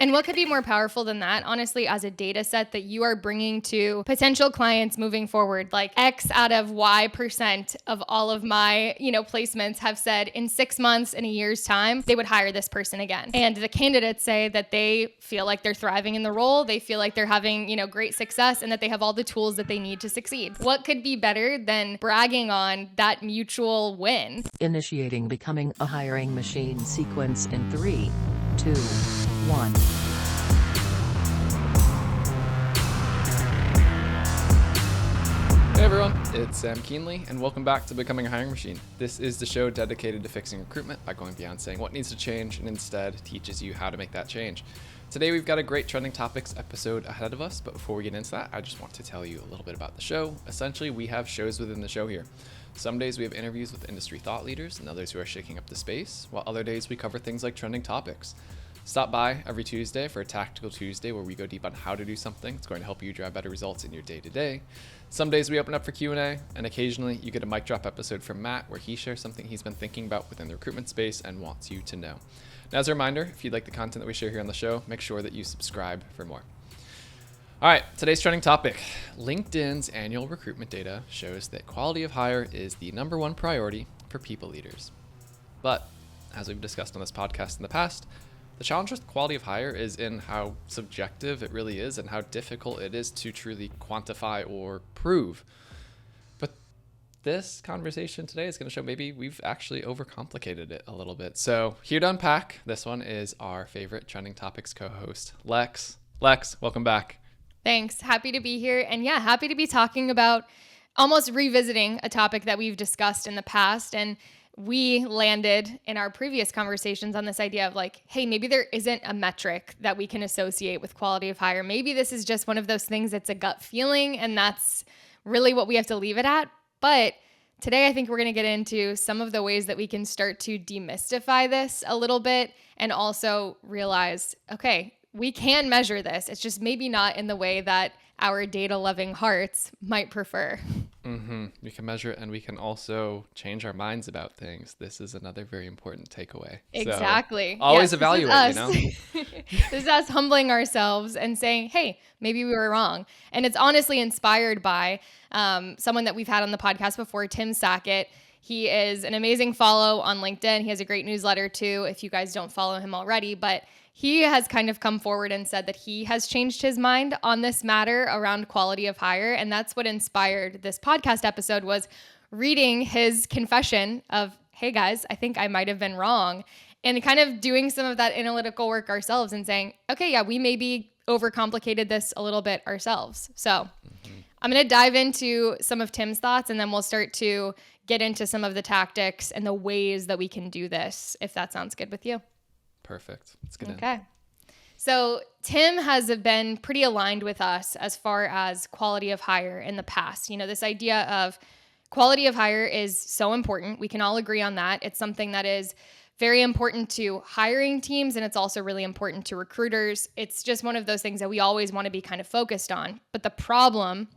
And what could be more powerful than that, honestly, as a data set that you are bringing to potential clients moving forward, like X out of Y% of all of my, placements have said in 6 months, in a year's time, they would hire this person again. And the candidates say that they feel like they're thriving in the role. They feel like they're having, great success and that they have all the tools that they need to succeed. What could be better than bragging on that mutual win? Initiating becoming a hiring machine sequence in 3, 2, 1. Hey everyone, it's Sam Keenly, and welcome back to Becoming a Hiring Machine. This is the show dedicated to fixing recruitment by going beyond saying what needs to change and instead teaches you how to make that change. Today we've got a great trending topics episode ahead of us, but before we get into that, I just want to tell you a little bit about the show. Essentially, we have shows within the show here. Some days we have interviews with industry thought leaders and others who are shaking up the space, while other days we cover things like trending topics. Stop by every Tuesday for a Tactical Tuesday where we go deep on how to do something that's going to help you drive better results in your day-to-day. Some days we open up for Q&A, and occasionally you get a mic drop episode from Matt where he shares something he's been thinking about within the recruitment space and wants you to know. Now, as a reminder, if you'd like the content that we share here on the show, make sure that you subscribe for more. All right, today's trending topic. LinkedIn's annual recruitment data shows that quality of hire is the number one priority for people leaders. But, as we've discussed on this podcast in the past, the challenge with quality of hire is in how subjective it really is and how difficult it is to truly quantify or prove. But this conversation today is going to show maybe we've actually overcomplicated it a little bit. So here to unpack this one is our favorite trending topics co-host, Lex. Lex, welcome back. Thanks. Happy to be here. And yeah, happy to be talking about almost revisiting a topic that we've discussed in the past. And we landed in our previous conversations on this idea of like, hey, maybe there isn't a metric that we can associate with quality of hire. Maybe this is just one of those things that's a gut feeling, and that's really what we have to leave it at. But today, I think we're going to get into some of the ways that we can start to demystify this a little bit and also realize, okay, we can measure this. It's just maybe not in the way that our data-loving hearts might prefer. We can measure it, and we can also change our minds about things. This is another very important takeaway. Exactly. So, always evaluate, This is us humbling ourselves and saying, hey, maybe we were wrong. And it's honestly inspired by someone that we've had on the podcast before, Tim Sackett. He is an amazing follow on LinkedIn. He has a great newsletter too, if you guys don't follow him already. But he has kind of come forward and said that he has changed his mind on this matter around quality of hire. And that's what inspired this podcast episode, was reading his confession of, hey guys, I think I might have been wrong. And kind of doing some of that analytical work ourselves and saying, okay, yeah, we maybe overcomplicated this a little bit ourselves. So I'm going to dive into some of Tim's thoughts, and then we'll start to get into some of the tactics and the ways that we can do this, if that sounds good with you. Perfect. Let's get in. Okay. So Tim has been pretty aligned with us as far as quality of hire in the past. This idea of quality of hire is so important. We can all agree on that. It's something that is very important to hiring teams, and it's also really important to recruiters. It's just one of those things that we always want to be kind of focused on. But the problem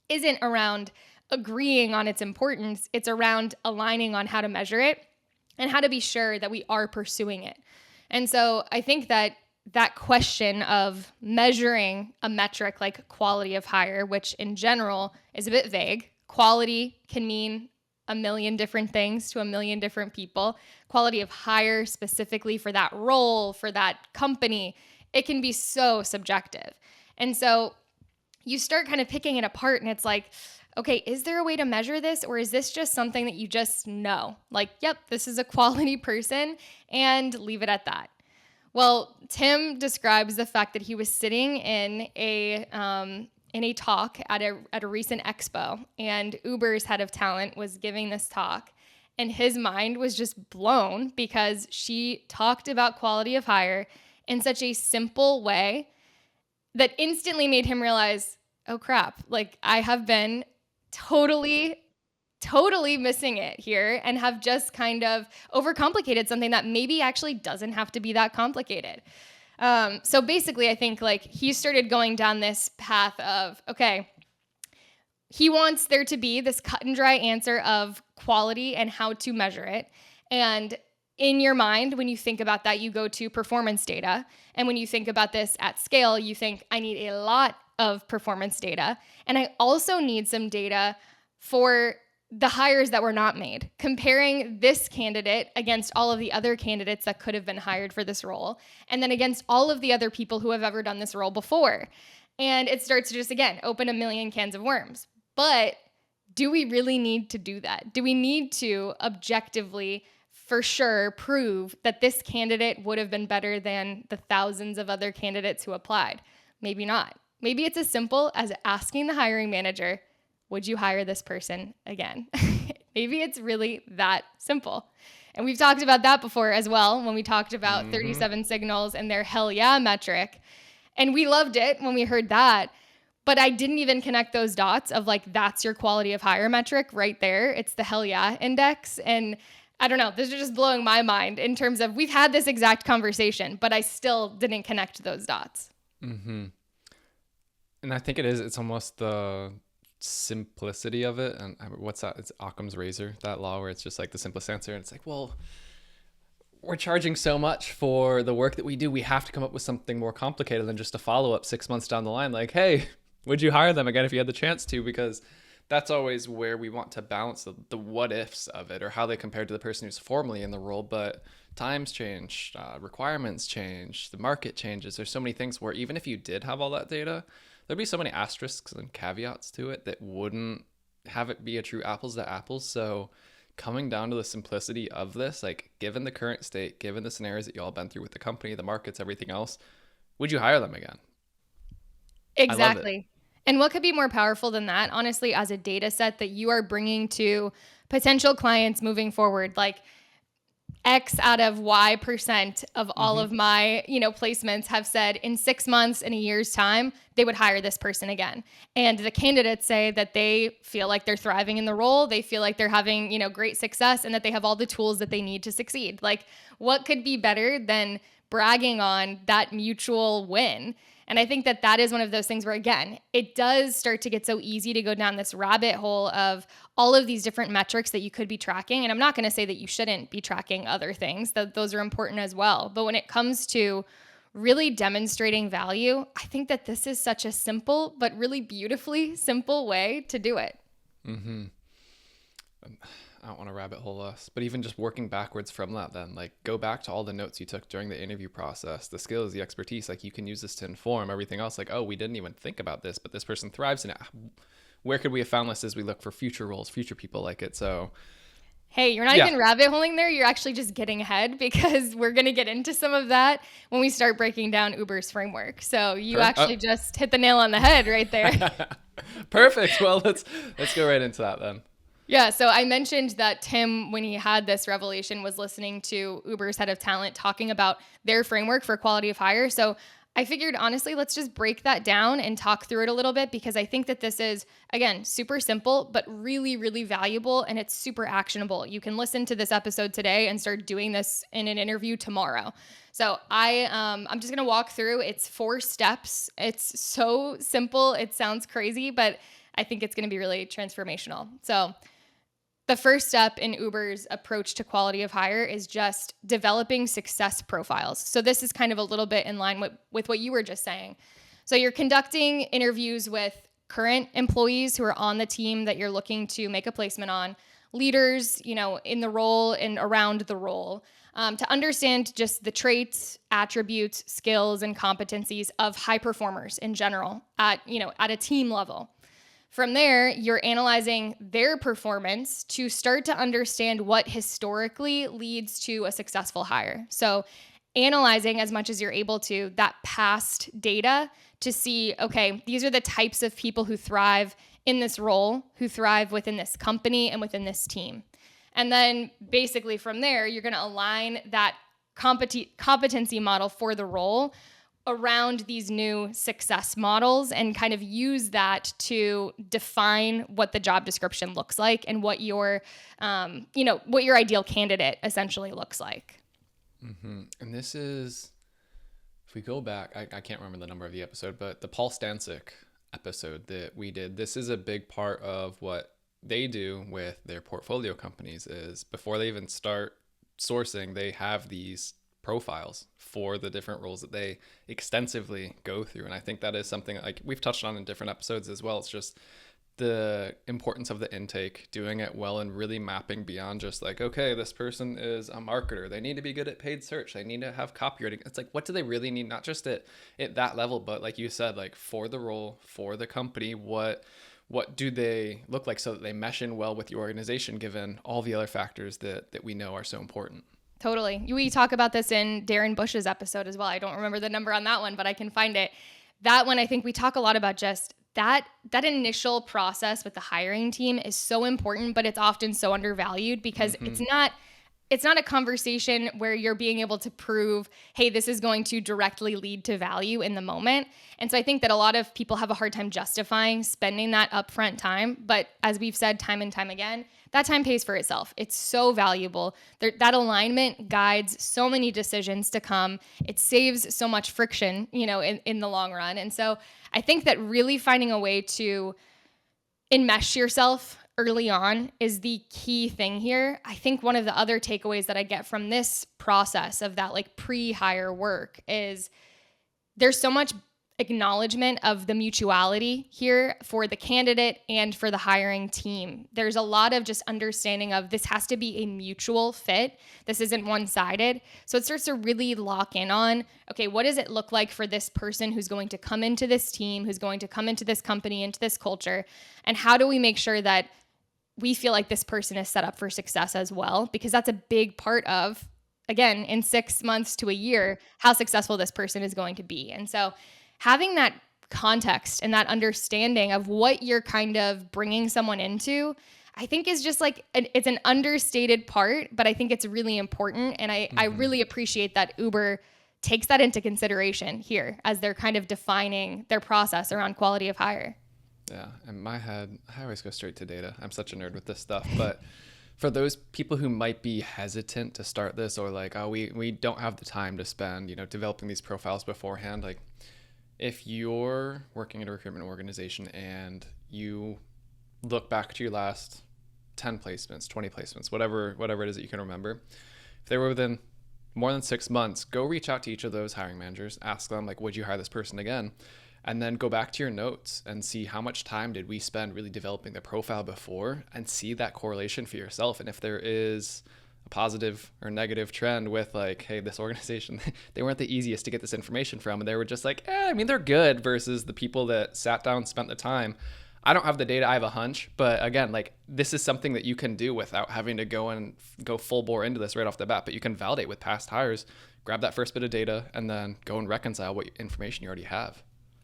isn't around agreeing on its importance. It's around aligning on how to measure it and how to be sure that we are pursuing it. And so I think that question of measuring a metric like quality of hire, which in general is a bit vague. Quality can mean a million different things to a million different people. Quality of hire specifically for that role, for that company, it can be so subjective. And so you start kind of picking it apart, and it's like, okay, is there a way to measure this, or is this just something that you just know? Like, yep, this is a quality person, and leave it at that. Well, Tim describes the fact that he was sitting in a talk at a recent expo, and Uber's head of talent was giving this talk, and his mind was just blown because she talked about quality of hire in such a simple way that instantly made him realize, oh crap, like I have been totally missing it here and have just kind of overcomplicated something that maybe actually doesn't have to be that complicated. So basically, I think like he started going down this path of, okay, he wants there to be this cut and dry answer of quality and how to measure it. And in your mind, when you think about that, you go to performance data. And when you think about this at scale, you think, I need a lot of performance data. And I also need some data for the hires that were not made, comparing this candidate against all of the other candidates that could have been hired for this role, and then against all of the other people who have ever done this role before. And it starts to just, again, open a million cans of worms. But do we really need to do that? Do we need to objectively, for sure, prove that this candidate would have been better than the thousands of other candidates who applied? Maybe not. Maybe it's as simple as asking the hiring manager, would you hire this person again? Maybe it's really that simple. And we've talked about that before as well when we talked about 37 signals and their hell yeah metric. And we loved it when we heard that. But I didn't even connect those dots of like, that's your quality of hire metric right there. It's the hell yeah index. And I don't know, this is just blowing my mind in terms of we've had this exact conversation, but I still didn't connect those dots. Mm-hmm. And I think it's almost the simplicity of it. And what's that? It's Occam's razor, that law where it's just like the simplest answer. And it's like, well, we're charging so much for the work that we do. We have to come up with something more complicated than just a follow-up 6 months down the line. Like, hey, would you hire them again if you had the chance to? Because that's always where we want to balance the what ifs of it, or how they compare to the person who's formerly in the role. But times change, requirements change, the market changes. There's so many things where even if you did have all that data, there'd be so many asterisks and caveats to it that wouldn't have it be a true apples to apples. So coming down to the simplicity of this, like given the current state, given the scenarios that you all been through with the company, the markets, everything else, would you hire them again? Exactly. And what could be more powerful than that, honestly, as a data set that you are bringing to potential clients moving forward, like X out of Y% of all of my, placements have said in 6 months, in a year's time, they would hire this person again. And the candidates say that they feel like they're thriving in the role. They feel like they're having, great success and that they have all the tools that they need to succeed. Like, what could be better than bragging on that mutual win? And I think that that is one of those things where, again, it does start to get so easy to go down this rabbit hole of all of these different metrics that you could be tracking. And I'm not going to say that you shouldn't be tracking other things, that those are important as well. But when it comes to really demonstrating value, I think that this is such a simple, but really beautifully simple way to do it. Mm-hmm. I don't want to rabbit hole us, but even just working backwards from that, then like go back to all the notes you took during the interview process, the skills, the expertise, like you can use this to inform everything else. Like, oh, we didn't even think about this, but this person thrives in it. Where could we have found this as we look for future roles, future people like it? So hey, you're not even rabbit holing there. You're actually just getting ahead, because we're going to get into some of that when we start breaking down Uber's framework. So you actually just hit the nail on the head right there. Perfect. Well, let's go right into that then. Yeah, so I mentioned that Tim, when he had this revelation, was listening to Uber's head of talent talking about their framework for quality of hire. So I figured, honestly, let's just break that down and talk through it a little bit, because I think that this is, again, super simple, but really, really valuable, and it's super actionable. You can listen to this episode today and start doing this in an interview tomorrow. So I'm just going to walk through. It's 4 steps. It's so simple. It sounds crazy, but I think it's going to be really transformational. So the first step in Uber's approach to quality of hire is just developing success profiles. So this is kind of a little bit in line with what you were just saying. So you're conducting interviews with current employees who are on the team that you're looking to make a placement on, leaders, in the role and around the role, to understand just the traits, attributes, skills, and competencies of high performers in general at a team level. From there, you're analyzing their performance to start to understand what historically leads to a successful hire. So analyzing as much as you're able to that past data to see, okay, these are the types of people who thrive in this role, who thrive within this company and within this team. And then basically from there, you're going to align that competency model for the role around these new success models and kind of use that to define what the job description looks like and what your, what your ideal candidate essentially looks like. Mm-hmm. And this is, if we go back, I can't remember the number of the episode, but the Paul Stancic episode that we did, this is a big part of what they do with their portfolio companies is before they even start sourcing, they have these profiles for the different roles that they extensively go through. And I think that is something like we've touched on in different episodes as well. It's just the importance of the intake, doing it well and really mapping beyond just like, okay, this person is a marketer. They need to be good at paid search. They need to have copywriting. It's like, what do they really need? Not just at that level, but like you said, like for the role, for the company, what do they look like so that they mesh in well with the organization, given all the other factors that we know are so important? Totally. We talk about this in Darren Bush's episode as well. I don't remember the number on that one, but I can find it. That one, I think we talk a lot about just that initial process with the hiring team is so important, but it's often so undervalued because it's not a conversation where you're being able to prove, hey, this is going to directly lead to value in the moment. And so I think that a lot of people have a hard time justifying spending that upfront time. But as we've said time and time again, that time pays for itself. It's so valuable. That alignment guides so many decisions to come. It saves so much friction, in the long run. And so I think that really finding a way to enmesh yourself early on is the key thing here. I think one of the other takeaways that I get from this process of that like pre-hire work is there's so much acknowledgement of the mutuality here for the candidate and for the hiring team. There's a lot of just understanding of this has to be a mutual fit. This isn't one-sided. So it starts to really lock in on, okay, what does it look like for this person who's going to come into this team, who's going to come into this company, into this culture, and how do we make sure that we feel like this person is set up for success as well? Because that's a big part of, again, in 6 months to a year, how successful this person is going to be. And so having that context and that understanding of what you're kind of bringing someone into, I think is just like, it's an understated part, but I think it's really important. And I really appreciate that Uber takes that into consideration here as they're kind of defining their process around quality of hire. Yeah, in my head, I always go straight to data. I'm such a nerd with this stuff. But for those people who might be hesitant to start this, or like, oh, we don't have the time to spend, developing these profiles beforehand, like if you're working in a recruitment organization and you look back to your last 10 placements, 20 placements, whatever it is that you can remember, if they were within more than 6 months, go reach out to each of those hiring managers, ask them like, would you hire this person again? And then go back to your notes and see how much time did we spend really developing the profile before, and see that correlation for yourself. And if there is a positive or negative trend with like, hey, this organization, they weren't the easiest to get this information from, and they were just like, they're good, versus the people that sat down, spent the time. I don't have the data, I have a hunch, but again, like this is something that you can do without having to go full bore into this right off the bat, but you can validate with past hires, grab that first bit of data, and then go and reconcile what information you already have.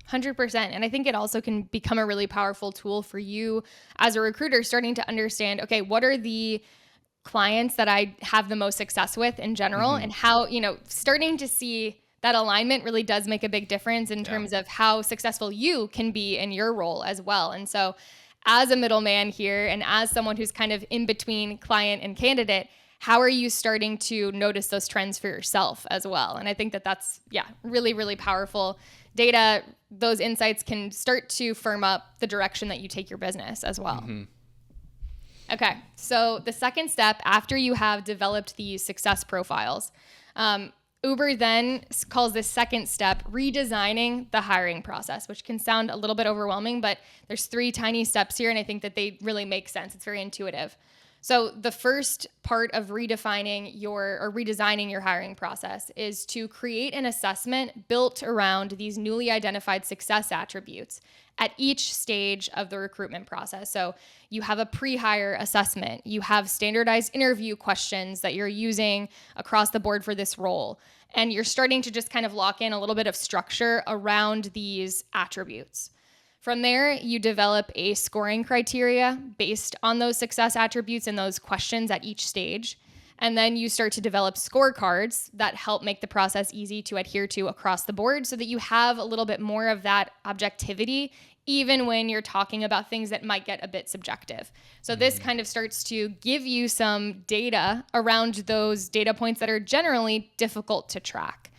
100%. And I think it also can become a really powerful tool for you as a recruiter, starting to understand, okay, what are the clients that I have the most success with in general, and how, starting to see that alignment really does make a big difference in terms of how successful you can be in your role as well. And so as a middleman here, and as someone who's kind of in between client and candidate, how are you starting to notice those trends for yourself as well? And I think that that's, really, really powerful data. Those insights can start to firm up the direction that you take your business as well. Okay, so the second step after you have developed these success profiles, Uber then calls this second step redesigning the hiring process, which can sound a little bit overwhelming, but there's 3 tiny steps here, and I think that they really make sense. It's very intuitive. So the first part of redesigning your hiring process is to create an assessment built around these newly identified success attributes at each stage of the recruitment process. So you have a pre-hire assessment, you have standardized interview questions that you're using across the board for this role, and you're starting to just kind of lock in a little bit of structure around these attributes. From there, you develop a scoring criteria based on those success attributes and those questions at each stage. And then you start to develop scorecards that help make the process easy to adhere to across the board, so that you have a little bit more of that objectivity, even when you're talking about things that might get a bit subjective. So this kind of starts to give you some data around those data points that are generally difficult to track.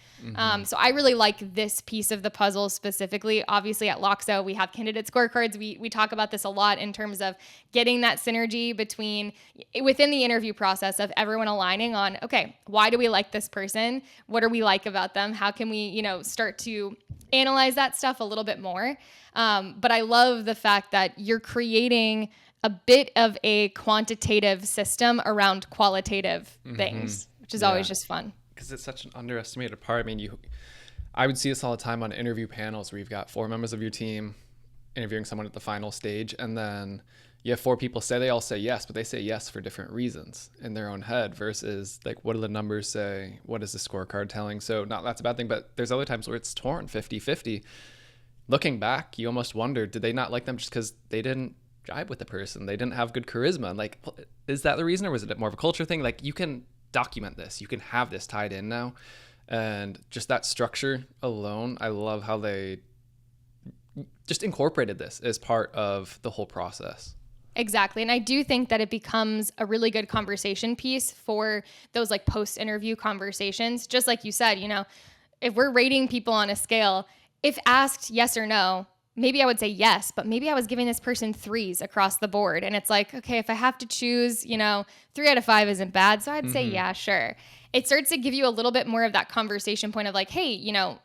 So I really like this piece of the puzzle specifically. Obviously at Loxo, we have candidate scorecards. We talk about this a lot in terms of getting that synergy within the interview process of everyone aligning on, okay, why do we like this person? What do we like about them? How can we, start to analyze that stuff a little bit more? But I love the fact that you're creating a bit of a quantitative system around qualitative things, which is always just fun. Because it's such an underestimated part. I mean, I would see this all the time on interview panels where you've got 4 members of your team interviewing someone at the final stage, and then you have 4 people they all say yes, but they say yes for different reasons in their own head versus like, what do the numbers say? What is the scorecard telling? So not that's a bad thing, but there's other times where it's torn 50-50. Looking back, you almost wonder, did they not like them just because they didn't jive with the person? They didn't have good charisma. Like, is that the reason, or was it more of a culture thing? Like, you can document this. You can have this tied in now. And just that structure alone, I love how they just incorporated this as part of the whole process. Exactly. And I do think that it becomes a really good conversation piece for those like post-interview conversations. Just like you said, if we're rating people on a scale, if asked yes or no, maybe I would say yes, but maybe I was giving this person 3s across the board. And it's like, okay, if I have to choose, 3 out of 5 isn't bad. So I'd say, yeah, sure. It starts to give you a little bit more of that conversation point of like, hey,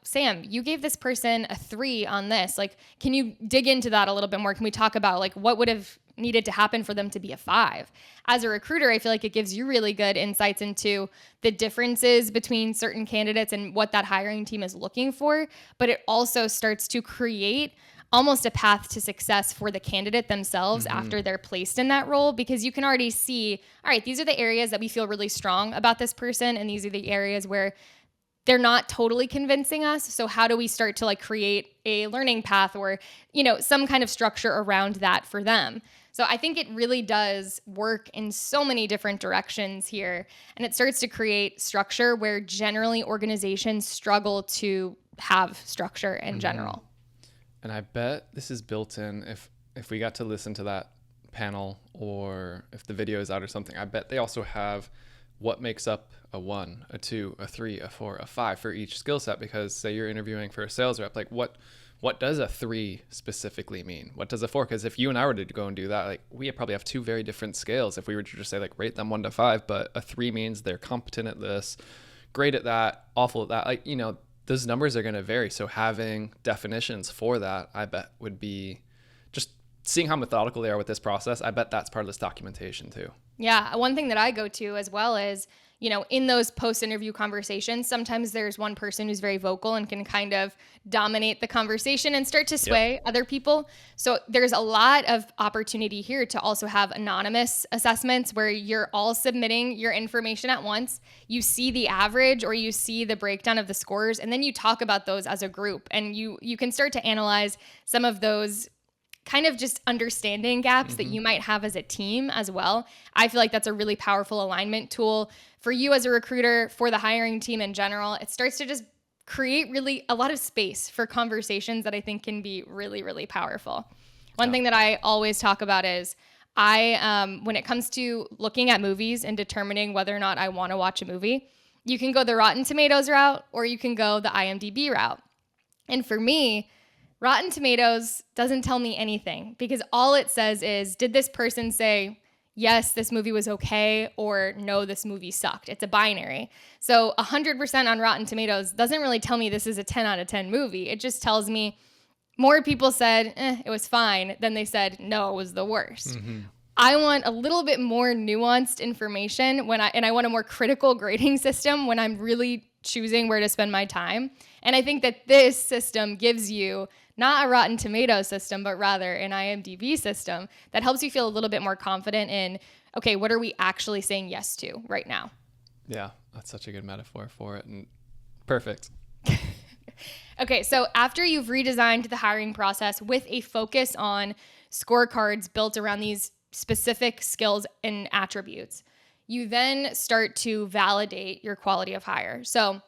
Sam, you gave this person a 3 on this. Like, can you dig into that a little bit more? Can we talk about like what would have needed to happen for them to be a 5? As a recruiter, I feel like it gives you really good insights into the differences between certain candidates and what that hiring team is looking for. But it also starts to create almost a path to success for the candidate themselves after they're placed in that role, because you can already see, all right, these are the areas that we feel really strong about this person, and these are the areas where they're not totally convincing us. So how do we start to like create a learning path or, some kind of structure around that for them? So I think it really does work in so many different directions here, and it starts to create structure where generally organizations struggle to have structure in general. And I bet this is built in. If we got to listen to that panel, or if the video is out or something, I bet they also have what makes up a 1, a 2, a 3, a 4, a 5 for each skill set. Because say you're interviewing for a sales rep, like what does a 3 specifically mean? What does a 4? Because if you and I were to go and do that, like we probably have 2 very different scales. If we were to just say like rate them 1 to 5, but a 3 means they're competent at this, great at that, awful at that. Like, those numbers are going to vary. So having definitions for that, I bet would be just seeing how methodical they are with this process. I bet that's part of this documentation too. Yeah. One thing that I go to as well is, in those post-interview conversations, sometimes there's one person who's very vocal and can kind of dominate the conversation and start to sway other people. So there's a lot of opportunity here to also have anonymous assessments where you're all submitting your information at once. You see the average or you see the breakdown of the scores, and then you talk about those as a group, and you can start to analyze some of those kind of just understanding gaps that you might have as a team as well. I feel like that's a really powerful alignment tool for you as a recruiter, for the hiring team in general. It starts to just create really a lot of space for conversations that I think can be really, really powerful. One thing that I always talk about is when it comes to looking at movies and determining whether or not I want to watch a movie, you can go the Rotten Tomatoes route or you can go the IMDb route. And for me, Rotten Tomatoes doesn't tell me anything, because all it says is, did this person say, yes, this movie was okay, or no, this movie sucked? It's a binary. So 100% on Rotten Tomatoes doesn't really tell me this is a 10 out of 10 movie. It just tells me more people said, it was fine, than they said, no, it was the worst. I want a little bit more nuanced information and I want a more critical grading system when I'm really choosing where to spend my time. And I think that this system gives you not a Rotten Tomatoes system, but rather an IMDb system that helps you feel a little bit more confident in, okay, what are we actually saying yes to right now? Yeah, that's such a good metaphor for it, and perfect. Okay, so after you've redesigned the hiring process with a focus on scorecards built around these specific skills and attributes, you then start to validate your quality of hire. So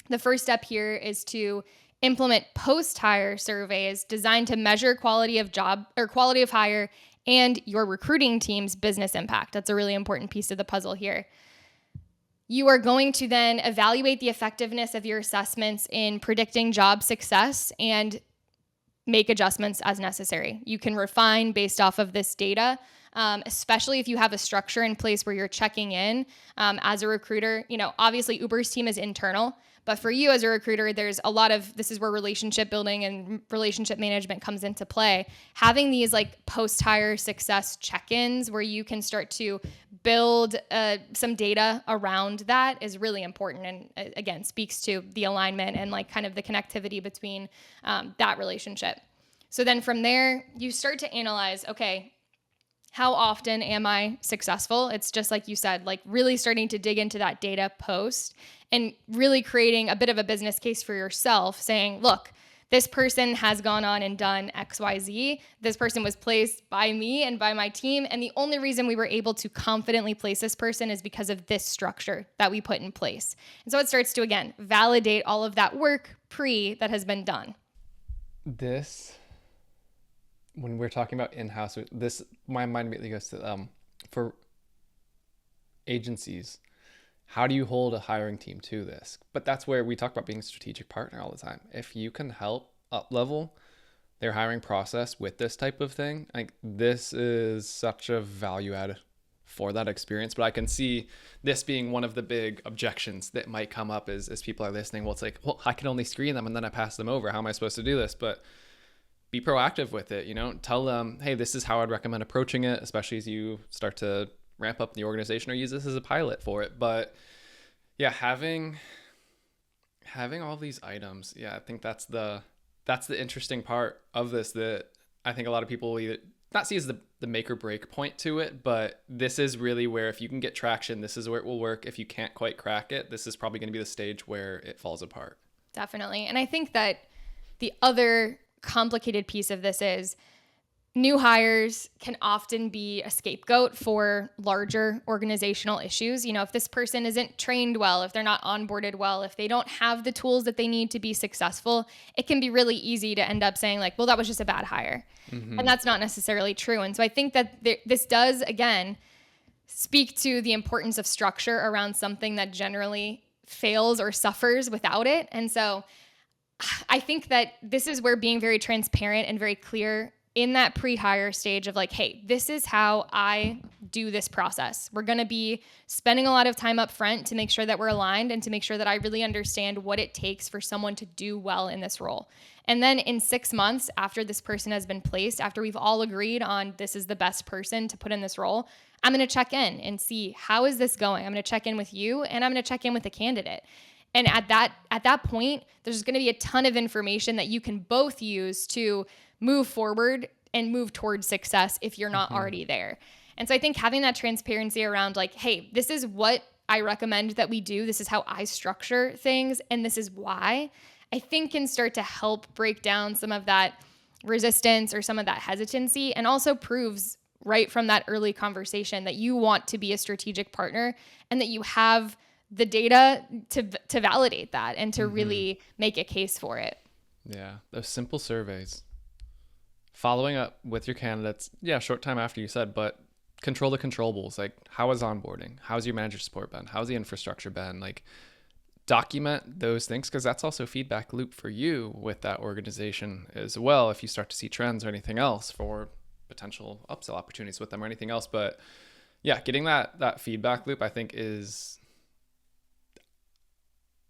the first step here is to implement post-hire surveys designed to measure quality of job or quality of hire and your recruiting team's business impact. That's a really important piece of the puzzle here. you are going to then evaluate the effectiveness of your assessments in predicting job success and make adjustments as necessary. You can refine based off of this data, especially if you have a structure in place where you're checking in as a recruiter. Obviously Uber's team is internal, but for you as a recruiter, there's a lot of, this is where relationship building and relationship management comes into play. Having these like post-hire success check-ins where you can start to build some data around that is really important. And again, speaks to the alignment and like kind of the connectivity between that relationship. So then from there, you start to analyze, okay, how often am I successful? It's just like you said, like really starting to dig into that data post and really creating a bit of a business case for yourself, saying, look, this person has gone on and done XYZ. This person was placed by me and by my team. And the only reason we were able to confidently place this person is because of this structure that we put in place. And so it starts to, again, validate all of that work that has been done. When we're talking about in-house, my mind immediately goes to for agencies. How do you hold a hiring team to this? But that's where we talk about being a strategic partner all the time. If you can help up-level their hiring process with this type of thing, like this is such a value add for that experience. But I can see this being one of the big objections that might come up as people are listening. Well, it's like, well, I can only screen them and then I pass them over. How am I supposed to do this? But be proactive with it, tell them, hey, this is how I'd recommend approaching it, especially as you start to ramp up the organization or use this as a pilot for it. But yeah, having all these items, yeah, I think that's the interesting part of this, that I think a lot of people will either not see as the make or break point to it, but this is really where if you can get traction, this is where it will work. If you can't quite crack it, this is probably going to be the stage where it falls apart. Definitely. And I think that the other complicated piece of this is new hires can often be a scapegoat for larger organizational issues. If this person isn't trained well, if they're not onboarded well, if they don't have the tools that they need to be successful, it can be really easy to end up saying like, well, that was just a bad hire. Mm-hmm. And that's not necessarily true. And so I think that this does, again, speak to the importance of structure around something that generally fails or suffers without it. And so I think that this is where being very transparent and very clear in that pre-hire stage of like, hey, this is how I do this process. We're going to be spending a lot of time up front to make sure that we're aligned and to make sure that I really understand what it takes for someone to do well in this role. And then in 6 months after this person has been placed, after we've all agreed on this is the best person to put in this role, I'm going to check in and see how is this going. I'm going to check in with you and I'm going to check in with the candidate. And at that point, there's going to be a ton of information that you can both use to move forward and move towards success if you're not already there. And so I think having that transparency around like, hey, this is what I recommend that we do. This is how I structure things. And this is why, I think can start to help break down some of that resistance or some of that hesitancy, and also proves right from that early conversation that you want to be a strategic partner and that you have the data to validate that and to really make a case for it. Yeah, those simple surveys. Following up with your candidates, short time after you said, but control the controllables. Like, how is onboarding? How's your manager support been? How's the infrastructure been? Like, document those things, because that's also a feedback loop for you with that organization as well. If you start to see trends or anything else for potential upsell opportunities with them or anything else. But yeah, getting that feedback loop, I think is...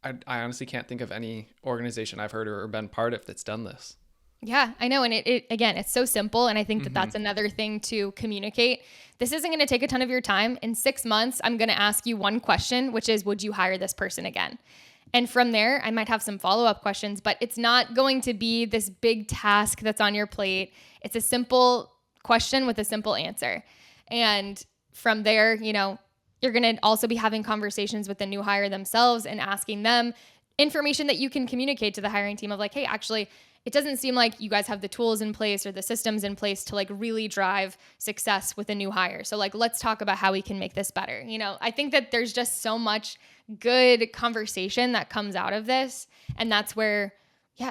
I honestly can't think of any organization I've heard or been part of that's done this. Yeah, I know. And it again, it's so simple. And I think that that's another thing to communicate. This isn't going to take a ton of your time. In 6 months, I'm going to ask you one question, which is, would you hire this person again? And from there, I might have some follow-up questions, but it's not going to be this big task that's on your plate. It's a simple question with a simple answer. And from there, you're going to also be having conversations with the new hire themselves and asking them information that you can communicate to the hiring team of like, hey, actually, it doesn't seem like you guys have the tools in place or the systems in place to like really drive success with a new hire. So like, let's talk about how we can make this better. I think that there's just so much good conversation that comes out of this. And that's where,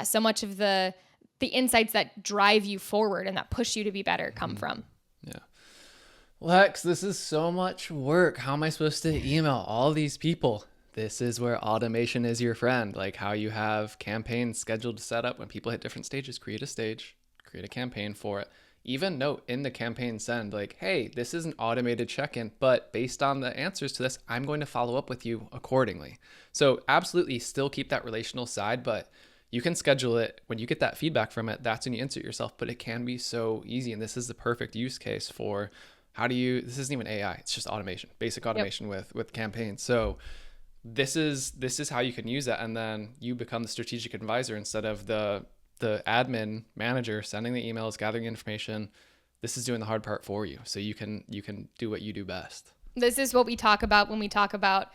so much of the insights that drive you forward and that push you to be better come from. Yeah. Lex, this is so much work. How am I supposed to email all these people? This is where automation is your friend. Like how you have campaigns scheduled to set up when people hit different stages, create a stage, create a campaign for it. Even note in the campaign send, like, hey, this is an automated check-in, but based on the answers to this, I'm going to follow up with you accordingly. So absolutely still keep that relational side, but you can schedule it when you get that feedback from it. That's when you insert yourself, but it can be so easy. And this is the perfect use case for this isn't even AI, it's just automation, basic automation with campaigns. So this is how you can use that. And then you become the strategic advisor instead of the admin manager sending the emails, gathering information. This is doing the hard part for you. So you can do what you do best. This is what we talk about when we talk about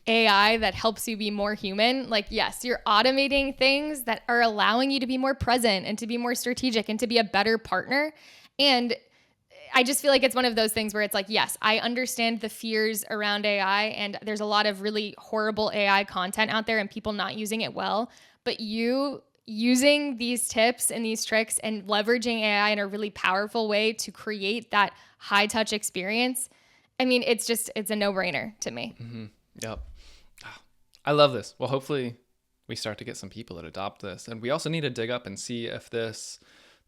AI that helps you be more human. Like, yes, you're automating things that are allowing you to be more present and to be more strategic and to be a better partner. And I just feel like it's one of those things where it's like, yes, I understand the fears around AI, and there's a lot of really horrible AI content out there and people not using it well. But you using these tips and these tricks and leveraging AI in a really powerful way to create that high touch experience, I mean, it's a no-brainer to me. Mm-hmm. Yep. I love this. Well, hopefully we start to get some people that adopt this. And we also need to dig up and see if this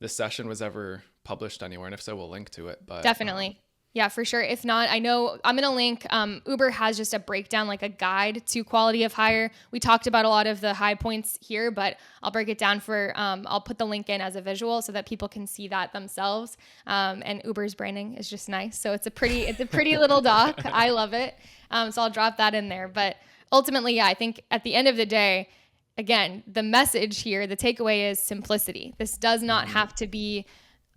session was ever published anywhere. And if so, we'll link to it. But Definitely. Yeah, for sure. If not, I know I'm going to link, Uber has just a breakdown, like a guide to quality of hire. We talked about a lot of the high points here, but I'll break it down I'll put the link in as a visual so that people can see that themselves. And Uber's branding is just nice. So it's a pretty little doc. I love it. So I'll drop that in there. But ultimately, yeah, I think at the end of the day, again, the message here, the takeaway is simplicity. This does not have to be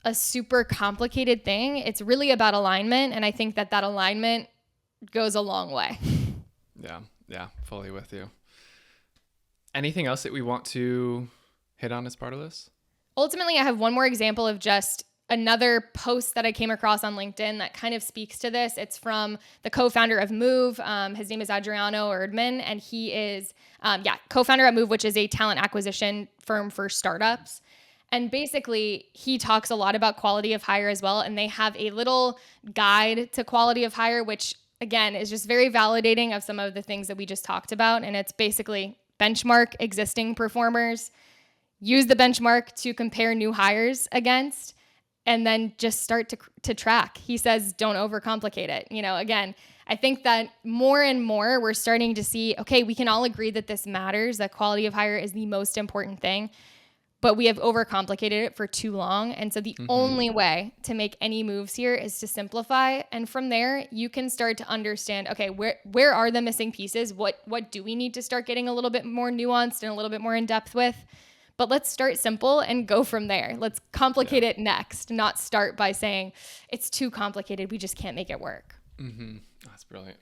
a super complicated thing. It's really about alignment. And I think that alignment goes a long way. Yeah, fully with you. Anything else that we want to hit on as part of this? Ultimately, I have one more example of just another post that I came across on LinkedIn that kind of speaks to this. It's from the co-founder of Move. His name is Adriano Erdman, and he is, co-founder at Move, which is a talent acquisition firm for startups. And basically, he talks a lot about quality of hire as well. And they have a little guide to quality of hire, which again is just very validating of some of the things that we just talked about. And it's basically benchmark existing performers, use the benchmark to compare new hires against, and then just start to track. He says, don't overcomplicate it. Again, I think that more and more we're starting to see, okay, we can all agree that this matters, that quality of hire is the most important thing. But we have overcomplicated it for too long. And so the only way to make any moves here is to simplify. And from there, you can start to understand, okay, where are the missing pieces? What do we need to start getting a little bit more nuanced and a little bit more in depth with? But let's start simple and go from there. Let's complicate it next, not start by saying it's too complicated. We just can't make it work. Mm-hmm. That's brilliant.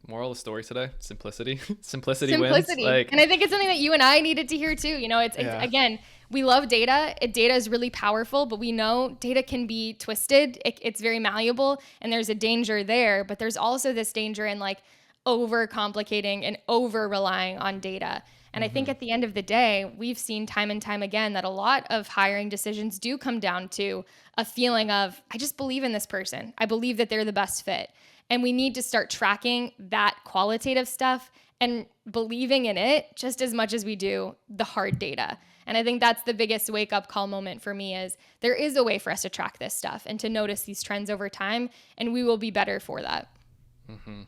Moral of the story today, simplicity. Simplicity wins. And I think it's something that you and I needed to hear too. It's again, we love data. Data is really powerful, but we know data can be twisted. It's very malleable, and there's a danger there. But there's also this danger in like over complicating and over relying on data. And I think at the end of the day, we've seen time and time again that a lot of hiring decisions do come down to a feeling of, I just believe in this person. I believe that they're the best fit. And we need to start tracking that qualitative stuff and believing in it just as much as we do the hard data. And I think that's the biggest wake up call moment for me is there is a way for us to track this stuff and to notice these trends over time, and we will be better for that. Mm-hmm.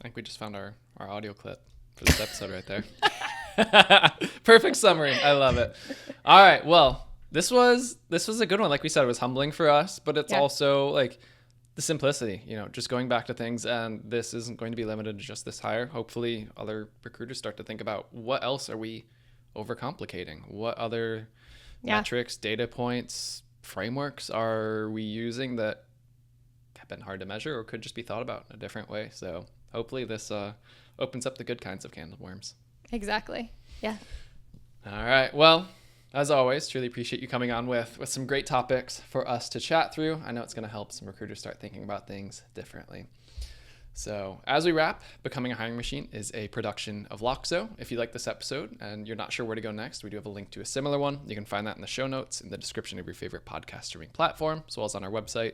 I think we just found our audio clip for this episode right there. Perfect summary. I love it. All right. Well, this was a good one. Like we said, it was humbling for us, but it's also like the simplicity, just going back to things. And this isn't going to be limited to just this hire. Hopefully other recruiters start to think about what else are we overcomplicating? What other metrics, data points, frameworks are we using that have been hard to measure or could just be thought about in a different way? So hopefully this opens up the good kinds of can of worms. Exactly. Yeah. All right. Well, as always, truly appreciate you coming on with some great topics for us to chat through. I know it's going to help some recruiters start thinking about things differently. So as we wrap, Becoming a Hiring Machine is a production of Loxo. If you like this episode and you're not sure where to go next, we do have a link to a similar one. You can find that in the show notes in the description of your favorite podcast streaming platform, as well as on our website.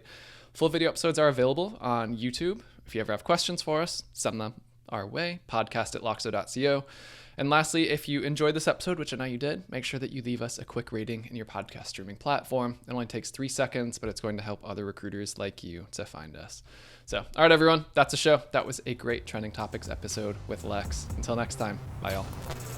Full video episodes are available on YouTube. If you ever have questions for us, send them our way, podcast@loxo.co. And lastly, if you enjoyed this episode, which I know you did, make sure that you leave us a quick rating in your podcast streaming platform. It only takes 3 seconds, but it's going to help other recruiters like you to find us. So, all right, everyone, that's the show. That was a great Trending Topics episode with Lex. Until next time, bye, y'all.